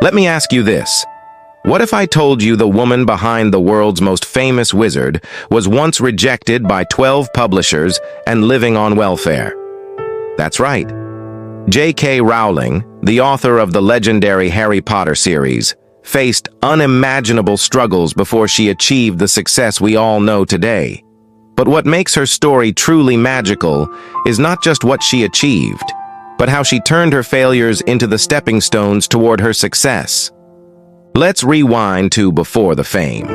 Let me ask you this. What if I told you the woman behind the world's most famous wizard was once rejected by 12 publishers and living on welfare? That's right. J.K. Rowling, the author of the legendary Harry Potter series, faced unimaginable struggles before she achieved the success we all know today. But what makes her story truly magical is not just what she achieved, but how she turned her failures into the stepping stones toward her success. Let's rewind to before the fame.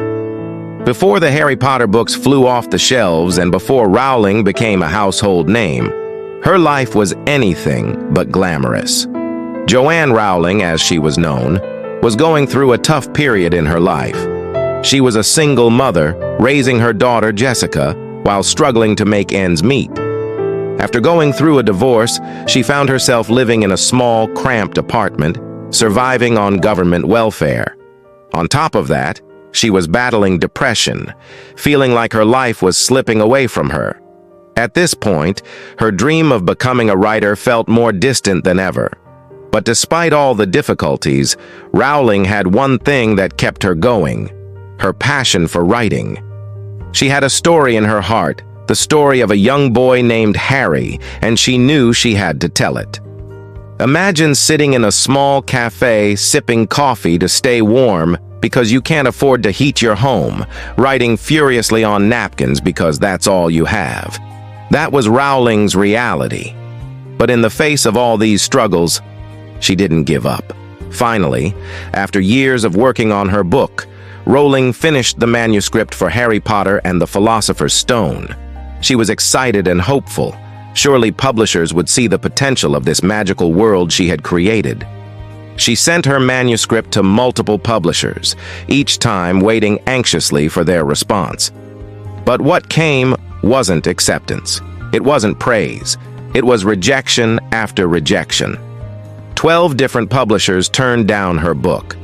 Before the Harry Potter books flew off the shelves and before Rowling became a household name, her life was anything but glamorous. Joanne Rowling, as she was known, was going through a tough period in her life. She was a single mother, raising her daughter Jessica, while struggling to make ends meet. After going through a divorce, she found herself living in a small, cramped apartment, surviving on government welfare. On top of that, she was battling depression, feeling like her life was slipping away from her. At this point, her dream of becoming a writer felt more distant than ever. But despite all the difficulties, Rowling had one thing that kept her going: her passion for writing. She had a story in her heart, the story of a young boy named Harry, and she knew she had to tell it. Imagine sitting in a small cafe sipping coffee to stay warm because you can't afford to heat your home, writing furiously on napkins because that's all you have. That was Rowling's reality. But in the face of all these struggles, she didn't give up. Finally, after years of working on her book, Rowling finished the manuscript for Harry Potter and the Philosopher's Stone. She was excited and hopeful. Surely publishers would see the potential of this magical world she had created. She sent her manuscript to multiple publishers, each time waiting anxiously for their response. But what came wasn't acceptance. It wasn't praise. It was rejection after rejection. 12 different publishers turned down her book.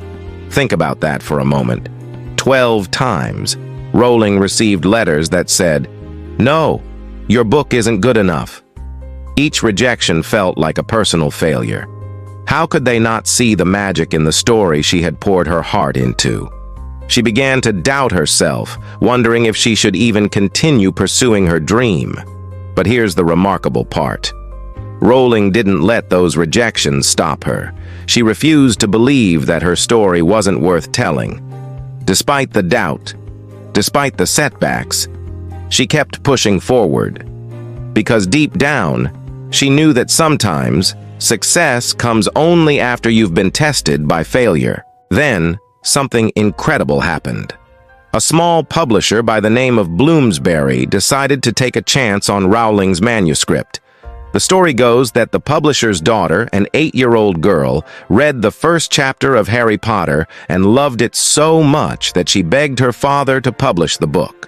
Think about that for a moment. 12 times, Rowling received letters that said, "No, your book isn't good enough." Each rejection felt like a personal failure. How could they not see the magic in the story she had poured her heart into? She began to doubt herself, wondering if she should even continue pursuing her dream. But here's the remarkable part. Rowling didn't let those rejections stop her. She refused to believe that her story wasn't worth telling. Despite the doubt, despite the setbacks, she kept pushing forward. Because deep down, she knew that sometimes success comes only after you've been tested by failure. Then, something incredible happened. A small publisher by the name of Bloomsbury decided to take a chance on Rowling's manuscript. The story goes that the publisher's daughter, an 8-year-old girl, read the first chapter of Harry Potter and loved it so much that she begged her father to publish the book.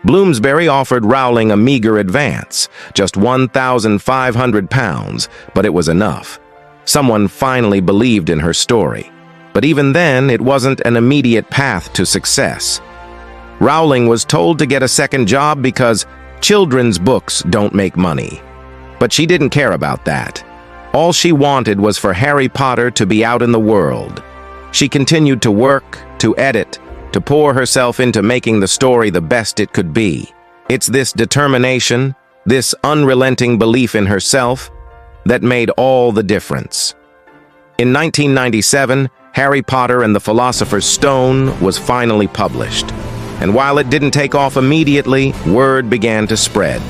Bloomsbury offered Rowling a meager advance, just £1,500, but it was enough. Someone finally believed in her story. But even then, it wasn't an immediate path to success. Rowling was told to get a second job because children's books don't make money. But she didn't care about that. All she wanted was for Harry Potter to be out in the world. She continued to work, to edit, to pour herself into making the story the best it could be. It's this determination, this unrelenting belief in herself, that made all the difference. In 1997, Harry Potter and the Philosopher's Stone was finally published. And while it didn't take off immediately, word began to spread.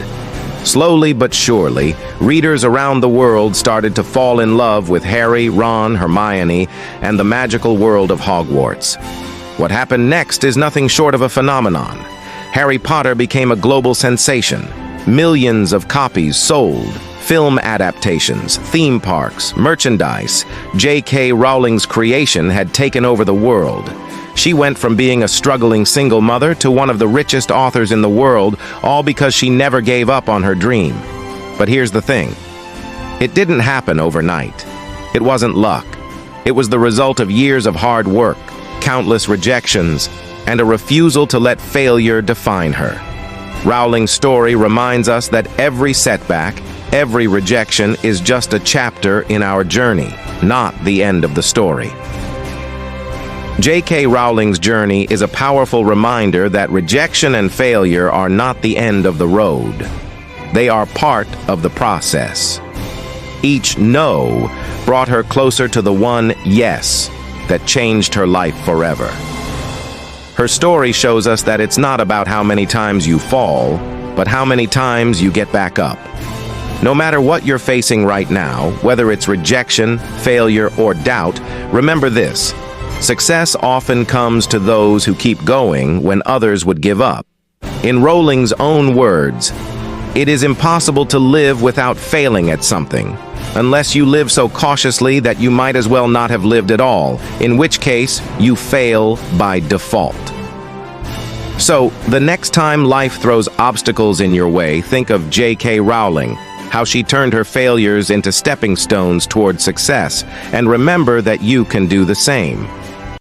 Slowly but surely, readers around the world started to fall in love with Harry, Ron, Hermione, and the magical world of Hogwarts. What happened next is nothing short of a phenomenon. Harry Potter became a global sensation. Millions of copies sold. Film adaptations, theme parks, merchandise. J.K. Rowling's creation had taken over the world. She went from being a struggling single mother to one of the richest authors in the world, all because she never gave up on her dream. But here's the thing. It didn't happen overnight. It wasn't luck. It was the result of years of hard work, countless rejections, and a refusal to let failure define her. Rowling's story reminds us that every setback, every rejection is just a chapter in our journey, not the end of the story. J.K. Rowling's journey is a powerful reminder that rejection and failure are not the end of the road. They are part of the process. Each no brought her closer to the one yes that changed her life forever. Her story shows us that it's not about how many times you fall, but how many times you get back up. No matter what you're facing right now, whether it's rejection, failure, or doubt, remember this: success often comes to those who keep going when others would give up. In Rowling's own words, "It is impossible to live without failing at something, unless you live so cautiously that you might as well not have lived at all, in which case you fail by default." So, the next time life throws obstacles in your way, think of J.K. Rowling, how she turned her failures into stepping stones toward success, and remember that you can do the same.